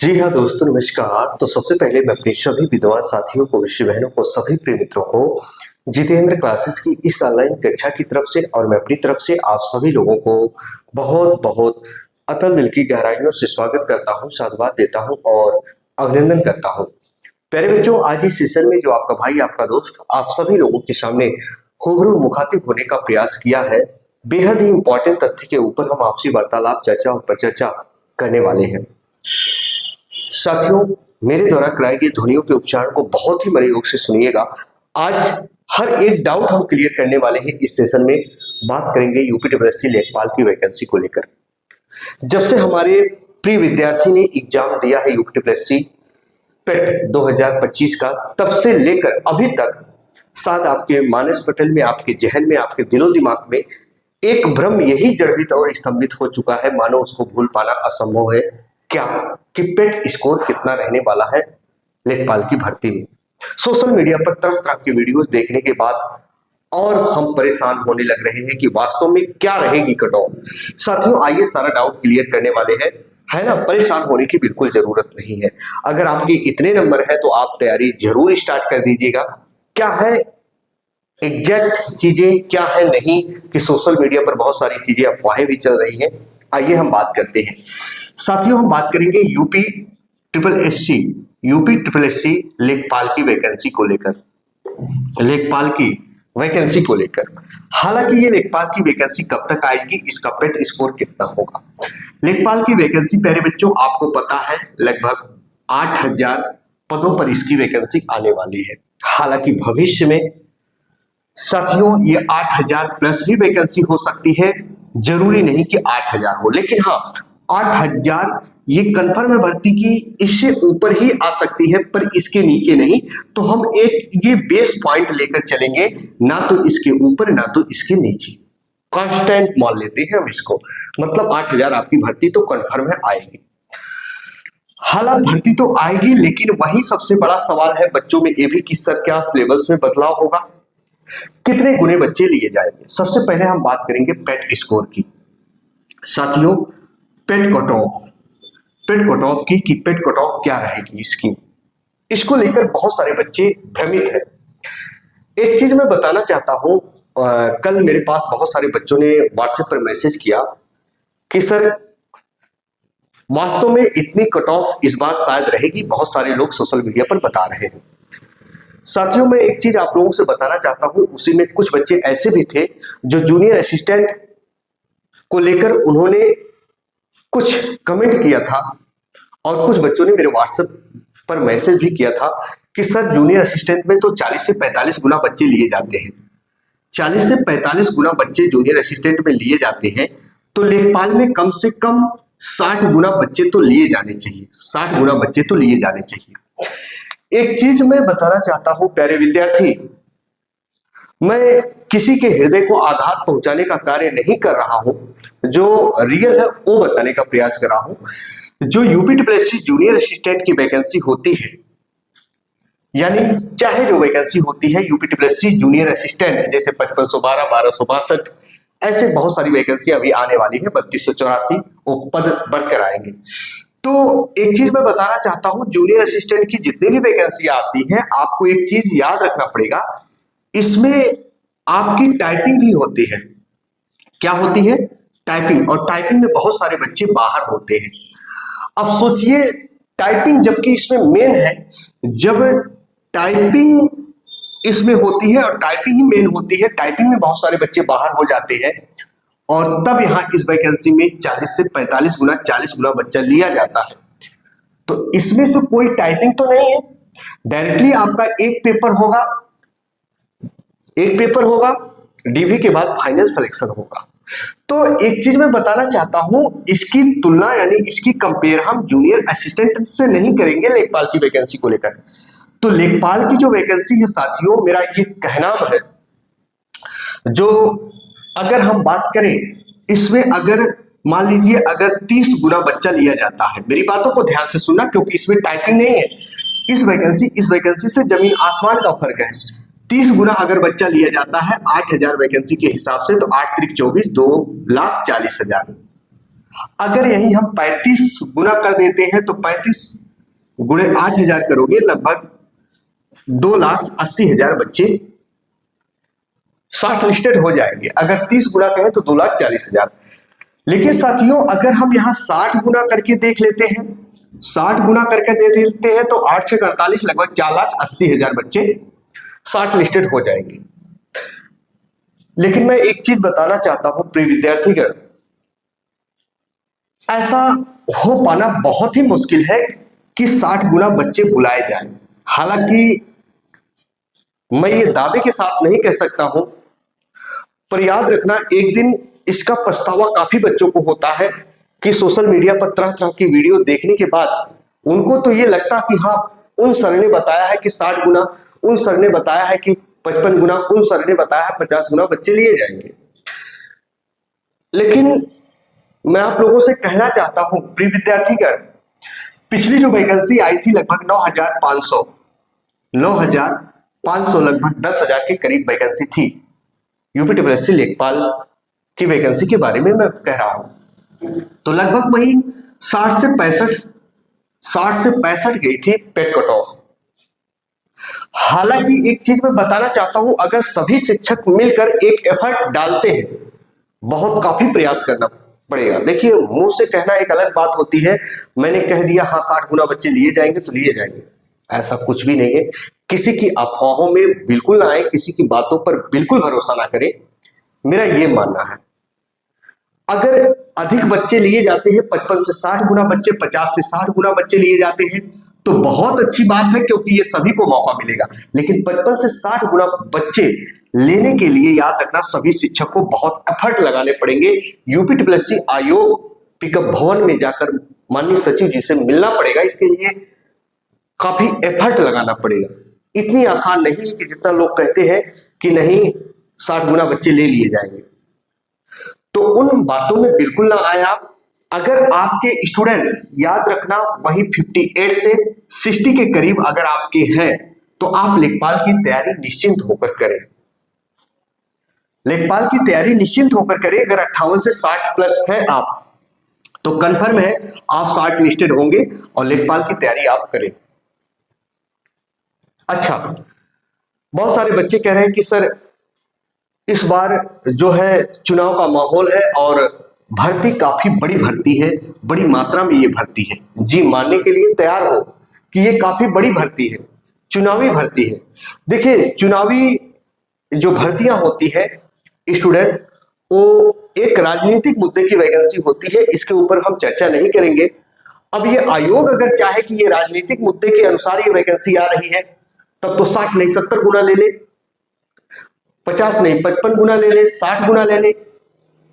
जी हाँ दोस्तों, नमस्कार। तो सबसे पहले मैं अपने सभी विद्वान साथियों को, विषय बहनों को, सभी प्रिय मित्रों को जितेंद्र क्लासेस की इस ऑनलाइन कक्षा की तरफ से और मैं अपनी तरफ से आप सभी लोगों को बहुत बहुत अतल दिल की गहराइयों से स्वागत करता हूँ, साधुवाद देता हूँ और अभिनंदन करता हूँ। प्यारे बच्चों, आज इस सेशन में जो आपका भाई, आपका दोस्त, आप सभी लोगों के सामने रूबरू मुखातिब होने का प्रयास किया है, बेहद ही इंपॉर्टेंट तथ्य के ऊपर हम आपसी वार्तालाप, चर्चा और परिचर्चा करने वाले हैं। साथियों, मेरे द्वारा कराए गए ध्वनियों के उच्चारण को बहुत ही मनोयोग से सुनिएगा। आज हर एक डाउट हम क्लियर करने वाले हैं। इस सेशन में बात करेंगे यूपीटीपीएससी लेखपाल की वैकेंसी को लेकर। जब से हमारे प्रिय विद्यार्थी ने एग्जाम दिया है यूपीटीपीएससी पेट 2025 का, तब से लेकर अभी तक शायद आपके मानस पटल में, आपके जहन में, आपके दिलो दिमाग में एक भ्रम यही जड़वित और स्तंभित हो चुका है, मानो उसको भूल पाना असंभव है। क्या कि पेट स्कोर कितना रहने वाला है लेखपाल की भर्ती में। सोशल मीडिया पर तरह तरह के वीडियोस देखने के बाद और हम परेशान होने लग रहे हैं कि वास्तव में क्या रहेगी कट ऑफ। साथियों, आइए सारा डाउट क्लियर करने वाले हैं, है ना। परेशान होने की बिल्कुल जरूरत नहीं है। अगर आपके इतने नंबर है तो आप तैयारी जरूर स्टार्ट कर दीजिएगा। क्या है एग्जैक्ट चीजें, क्या है नहीं, कि सोशल मीडिया पर बहुत सारी चीजें, अफवाहें भी चल रही हैं। आइए हम बात करते हैं। साथियों, हम बात करेंगे यूपी ट्रिपल एस सी लेखपाल की वैकेंसी को लेकर। हालांकि ये लेखपाल की वैकेंसी कब तक आएगी, इसका पेट स्कोर कितना होगा। लेखपाल की वैकेंसी प्यारे बच्चों, आपको पता है लगभग 8000 पदों पर इसकी वैकेंसी आने वाली है। हालांकि भविष्य में साथियों ये 8000 प्लस भी वैकेंसी हो सकती है, जरूरी नहीं कि 8000 हो, लेकिन हाँ 8000 ये कंफर्म है भर्ती की, इससे ऊपर ही आ सकती है पर इसके नीचे नहीं। तो हम एक ये बेस पॉइंट लेकर चलेंगे, ना तो इसके ऊपर ना तो इसके नीचे, कांस्टेंट मान लेते हैं हम इसको। मतलब 8000 आपकी भर्ती तो कंफर्म है, आएगी। हालांकि भर्ती तो आएगी, लेकिन वही सबसे बड़ा सवाल है बच्चों में ये भी कि सर क्या सिलेबस में बदलाव होगा, कितने गुने बच्चे लिए जाएंगे। सबसे पहले हम बात करेंगे पेट स्कोर की। साथियों, पेट कट ऑफ की कि पेट कट ऑफ क्या रहेगी इसकी, इसको लेकर बहुत सारे बच्चे भ्रमित हैं। एक चीज मैं बताना चाहता हूं, कल मेरे पास बहुत सारे बच्चों ने व्हाट्सएप पर मैसेज किया कि सर वास्तव में इतनी कट ऑफ इस बार शायद रहेगी, बहुत सारे लोग सोशल मीडिया पर बता रहे हैं। साथियों, मैं एक चीज आप लोगों से बताना चाहता हूं, उसी में कुछ बच्चे ऐसे भी थे जो जूनियर असिस्टेंट को लेकर उन्होंने कुछ कमेंट किया था और कुछ बच्चों ने मेरे व्हाट्सएप पर मैसेज भी किया था कि सर जूनियर असिस्टेंट में तो 40 से 45 गुना बच्चे लिए जाते हैं। 40 से 45 गुना बच्चे जूनियर असिस्टेंट में लिए जाते हैं, तो लेखपाल में कम से कम 60 गुना बच्चे तो लिए जाने चाहिए। 60 गुना बच्चे तो लिए जाने चाहिए। एक चीज मैं बताना चाहता हूं प्यारे विद्यार्थी, मैं किसी के हृदय को आघात पहुंचाने का कार्य नहीं कर रहा हूं, जो रियल है वो बताने का प्रयास कर रहा हूं। जो यूपीटीपीएससी जूनियर असिस्टेंट की वैकेंसी होती है, यानी चाहे जो वैकेंसी होती है यूपीटीपीएससी जूनियर असिस्टेंट, जैसे 5512, 1262, ऐसे बहुत सारी वैकेंसी अभी आने वाली है, 3284 वो पद बढ़कर आएंगे। तो एक चीज मैं बताना चाहता हूं, जूनियर असिस्टेंट की जितनी भी वैकेंसी आती है, आपको एक चीज याद रखना पड़ेगा, इसमें आपकी टाइपिंग भी होती है। क्या होती है? टाइपिंग। और टाइपिंग में बहुत सारे बच्चे बाहर होते हैं। अब सोचिए, टाइपिंग जबकि इसमें मेन है, जब टाइपिंग इसमें होती है और टाइपिंग ही मेन होती है, टाइपिंग में बहुत सारे बच्चे बाहर हो जाते हैं और तब यहां इस वैकेंसी में 40 से 45 गुना, 40 गुना बच्चा लिया जाता है। तो इसमें से कोई टाइपिंग तो नहीं है, डायरेक्टली आपका एक पेपर होगा, डीवी के बाद फाइनल सिलेक्शन होगा। तो एक चीज मैं बताना चाहता हूं, इसकी तुलना यानी इसकी कंपेयर हम जूनियर असिस्टेंट से नहीं करेंगे लेखपाल की वैकेंसी को लेकर। तो लेखपाल की जो वैकेंसी है साथियों, मेरा ये कहना है, जो अगर हम बात करें इसमें, अगर मान लीजिए अगर 30 गुना बच्चा लिया जाता है, मेरी बातों को ध्यान से सुनना क्योंकि इसमें टाइपिंग नहीं है। इस वैकेंसी से जमीन आसमान का फर्क है। 30 गुना अगर बच्चा लिया जाता है 8000 वैकेंसी के हिसाब से, तो 8 त्रिक 24, 2,40,000। अगर यही हम 35 गुना कर देते हैं तो 35 गुणे 8,000 करोगे, लगभग 2,80,000 बच्चे शॉर्ट लिस्टेड हो जाएंगे। अगर 30 गुना कहें तो 2,40,000। लेकिन साथियों अगर हम यहां 60 गुना करके देख लेते हैं, 60 गुना करके देख लेते हैं तो 8 से 48, लगभग 4,80,000 बच्चे शॉर्ट लिस्टेड हो जाएंगे। लेकिन मैं एक चीज बताना चाहता हूं प्रिय विद्यार्थीगण, ऐसा हो पाना बहुत ही मुश्किल है कि 60 गुना बच्चे बुलाए जाएं। हालांकि मैं ये दावे के साथ नहीं कह सकता हूं, पर याद रखना एक दिन इसका पछतावा काफी बच्चों को होता है कि सोशल मीडिया पर तरह तरह की वीडियो देखने के बाद उनको तो ये लगता कि हाँ, उन सर ने बताया है कि 60 गुना, उन सर ने बताया है कि 55 गुना, उन सर ने बताया है 50 गुना बच्चे लिए जाएंगे। लेकिन मैं आप लोगों से कहना चाहता हूं प्रिय विद्यार्थीगण, पिछली जो वैकेंसी आई थी लगभग 9,500 लगभग 10,000 के करीब वैकेंसी थी। यूपीटीपीएससी लेखपाल की वैकेंसी के बारे में मैं कह रहा हूं, तो लगभग वही 60 से 65 गई थी पेट कट ऑफ। हालांकि एक चीज मैं बताना चाहता हूं, अगर सभी शिक्षक मिलकर एक एफर्ट डालते हैं, बहुत काफी प्रयास करना पड़ेगा। देखिए मुंह से कहना एक अलग बात होती है, मैंने कह दिया हाँ 60 गुना बच्चे लिए जाएंगे तो लिए जाएंगे, ऐसा कुछ भी नहीं है। किसी की अफवाहों में बिल्कुल ना आए, किसी की बातों पर बिल्कुल भरोसा ना करें, मेरा ये मानना है। अगर अधिक बच्चे लिए जाते हैं, 55 से 60 गुना बच्चे, 50 से 60 गुना बच्चे लिए जाते हैं तो बहुत अच्छी बात है, क्योंकि ये सभी को मौका मिलेगा। लेकिन 55 से 60 गुना बच्चे लेने के लिए याद रखना सभी शिक्षक को बहुत एफर्ट लगाने पड़ेंगे। यूपीटीपीएससी आयोग पिकअप भवन में जाकर माननीय सचिव जी से मिलना पड़ेगा, इसके लिए काफी एफर्ट लगाना पड़ेगा। इतनी आसान नहीं है कि जितना लोग कहते हैं कि नहीं 60 गुना बच्चे ले लिए जाएंगे, तो उन बातों में बिल्कुल ना आए आप। अगर आपके स्टूडेंट याद रखना वही 58 से 60 के करीब अगर आपके हैं तो आप लेखपाल की तैयारी निश्चिंत होकर करें। लेखपाल की तैयारी निश्चिंत होकर करें। अगर 58 से 60 प्लस है आप तो कंफर्म है आप शॉर्ट लिस्टेड होंगे और लेखपाल की तैयारी आप करें। अच्छा, बहुत सारे बच्चे कह रहे हैं कि सर इस बार जो है चुनाव का माहौल है और भर्ती काफी बड़ी भर्ती है, बड़ी मात्रा में ये भर्ती है। जी, मानने के लिए तैयार हो कि ये काफी बड़ी भर्ती है, चुनावी भर्ती है। देखिए चुनावी जो भर्तियां होती है स्टूडेंट, वो एक राजनीतिक मुद्दे की वैकेंसी होती है, इसके ऊपर हम चर्चा नहीं करेंगे। अब ये आयोग अगर चाहे कि ये राजनीतिक मुद्दे के अनुसार ये वैकेंसी आ रही है, तब तो 60 नहीं 70 गुना ले ले, 50 नहीं 55 गुना ले ले, 60 गुना ले ले,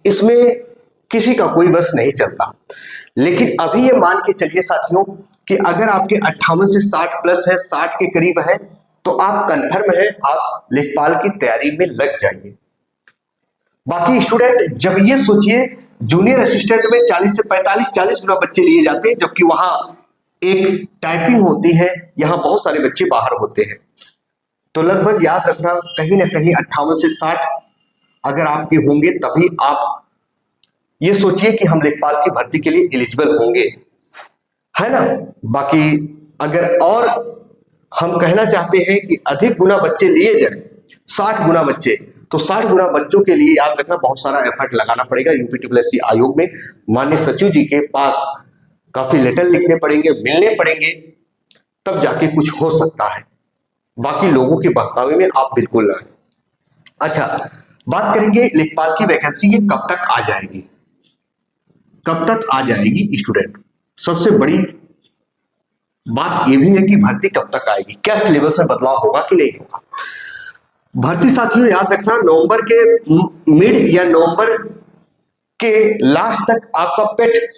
इसमें किसी का कोई बस नहीं चलता। लेकिन अभी ये मान के चलिए साथियों कि अगर आपके 58 से 60 प्लस है, 60 के करीब है, तो आप कंफर्म है आप लेखपाल की तैयारी में लग जाइए। बाकी स्टूडेंट जब ये सोचिए जूनियर असिस्टेंट में 40 से 45-40 गुना बच्चे लिए जाते हैं, जबकि वहां एक टाइपिंग होती है, यहां बहुत सारे बच्चे बाहर होते हैं। तो लगभग याद रखना कहीं ना कहीं 58 से 60 अगर आपके होंगे तभी आप ये सोचिए कि हम लेखपाल की भर्ती के लिए एलिजिबल होंगे, है ना। बाकी अगर और हम कहना चाहते हैं कि अधिक गुना बच्चे लिए जाए, 60 गुना बच्चे, तो 60 गुना बच्चों के लिए याद रखना बहुत सारा एफर्ट लगाना पड़ेगा। यूपीटीपीएससी आयोग में माननीय सचिव जी के पास काफी लेटर लिखने पड़ेंगे, मिलने पड़ेंगे, तब जाके कुछ हो सकता है। बाकी लोगों के बहकावे में आप बिल्कुल ना आए। अच्छा, बात करेंगे लेखपाल की वैकेंसी ये कब तक आ जाएगी, कब तक आ जाएगी स्टूडेंट। सबसे बड़ी बात यह भी है कि भर्ती कब तक आएगी, क्या सिलेबस में बदलाव होगा कि नहीं होगा। भर्ती साथियों याद रखना नवंबर के मिड या नवंबर के लास्ट तक आपका पेट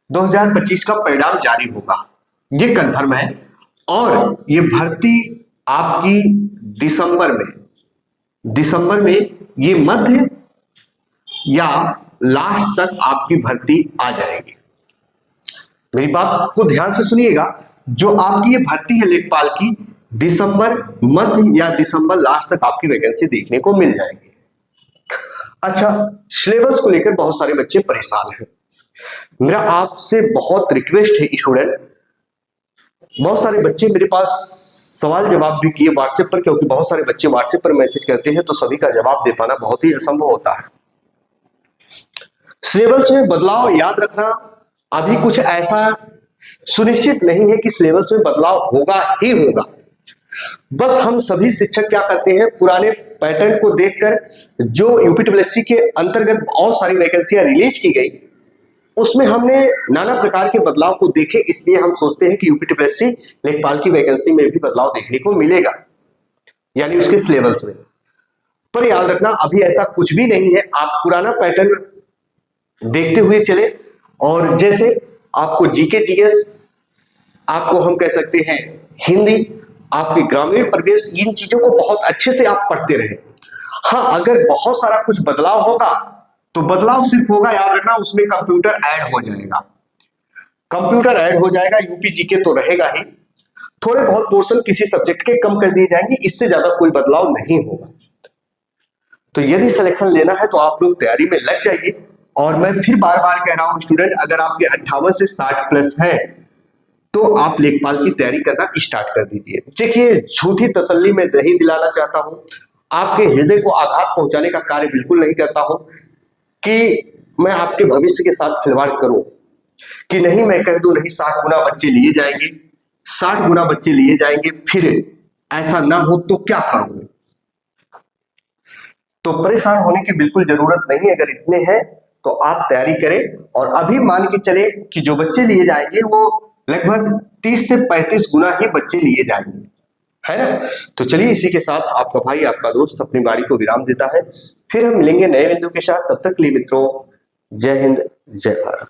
2025 का परिणाम जारी होगा, ये कंफर्म है। और ये भर्ती आपकी दिसंबर में ये मध्य या लास्ट तक आपकी भर्ती आ जाएगी। मेरी बात को ध्यान से सुनिएगा, जो आपकी ये भर्ती है लेखपाल की, दिसंबर मध्य या दिसंबर लास्ट तक आपकी वैकेंसी देखने को मिल जाएगी। अच्छा, सिलेबस को लेकर बहुत सारे बच्चे परेशान हैं। मेरा आपसे बहुत रिक्वेस्ट है स्टूडेंट, बहुत सारे बच्चे मेरे पास सवाल जवाब भी किए व्हाट्सएप पर, क्योंकि बहुत सारे बच्चे व्हाट्सएप पर मैसेज करते हैं तो सभी का जवाब दे पाना बहुत ही असंभव होता है। सिलेबस में बदलाव याद रखना, अभी कुछ ऐसा सुनिश्चित नहीं है कि सिलेबस में बदलाव होगा ही होगा। बस हम सभी शिक्षक क्या करते हैं, पुराने पैटर्न को देखकर जो यूपीडब्ल्यूएससी के अंतर्गत बहुत सारी वैकेंसियां रिलीज की गई उसमें हमने नाना प्रकार के बदलाव को देखे, इसलिए हम सोचते हैं कि यूपीडब्ल्यूएससी लेखपाल की वैकेंसी में भी बदलाव देखने को मिलेगा, यानी उसके सिलेबस में। पर याद रखना अभी ऐसा कुछ भी नहीं है, आप पुराना पैटर्न देखते हुए चले। और जैसे आपको जीके जीएस, आपको हम कह सकते हैं हिंदी, आपके ग्रामीण परिवेश, इन चीजों को बहुत अच्छे से आप पढ़ते रहे। हाँ, अगर बहुत सारा कुछ बदलाव होगा तो बदलाव सिर्फ होगा, याद रखना, उसमें कंप्यूटर ऐड हो जाएगा। कंप्यूटर ऐड हो जाएगा, यूपी जीके तो रहेगा ही, थोड़े बहुत पोर्शन किसी सब्जेक्ट के कम कर दिए जाएंगे, इससे ज्यादा कोई बदलाव नहीं होगा। तो यदि सिलेक्शन लेना है तो आप लोग तैयारी में लग जाइए। और मैं फिर बार बार कह रहा हूं स्टूडेंट, अगर आपके 58 से 60 प्लस है तो आप लेखपाल की तैयारी करना स्टार्ट कर दीजिए। देखिए, झूठी तसल्ली में नहीं दिलाना चाहता हूं, आपके हृदय को आघात पहुंचाने का कार्य बिल्कुल नहीं करता हूं कि मैं आपके भविष्य के साथ खिलवाड़ करूं, कि नहीं मैं कह दूं नहीं 60 गुना बच्चे लिए जाएंगे, 60 गुना बच्चे लिए जाएंगे, फिर ऐसा ना हो तो क्या करोगे। तो परेशान होने की बिल्कुल जरूरत नहीं, अगर इतने हैं तो आप तैयारी करें। और अभी मान के चले कि जो बच्चे लिए जाएंगे वो लगभग 30 से 35 गुना ही बच्चे लिए जाएंगे, है ना। तो चलिए, इसी के साथ आपका भाई, आपका दोस्त अपनी बारी को विराम देता है। फिर हम मिलेंगे नए बिंदु के साथ, तब तक के लिए मित्रों, जय हिंद, जय भारत।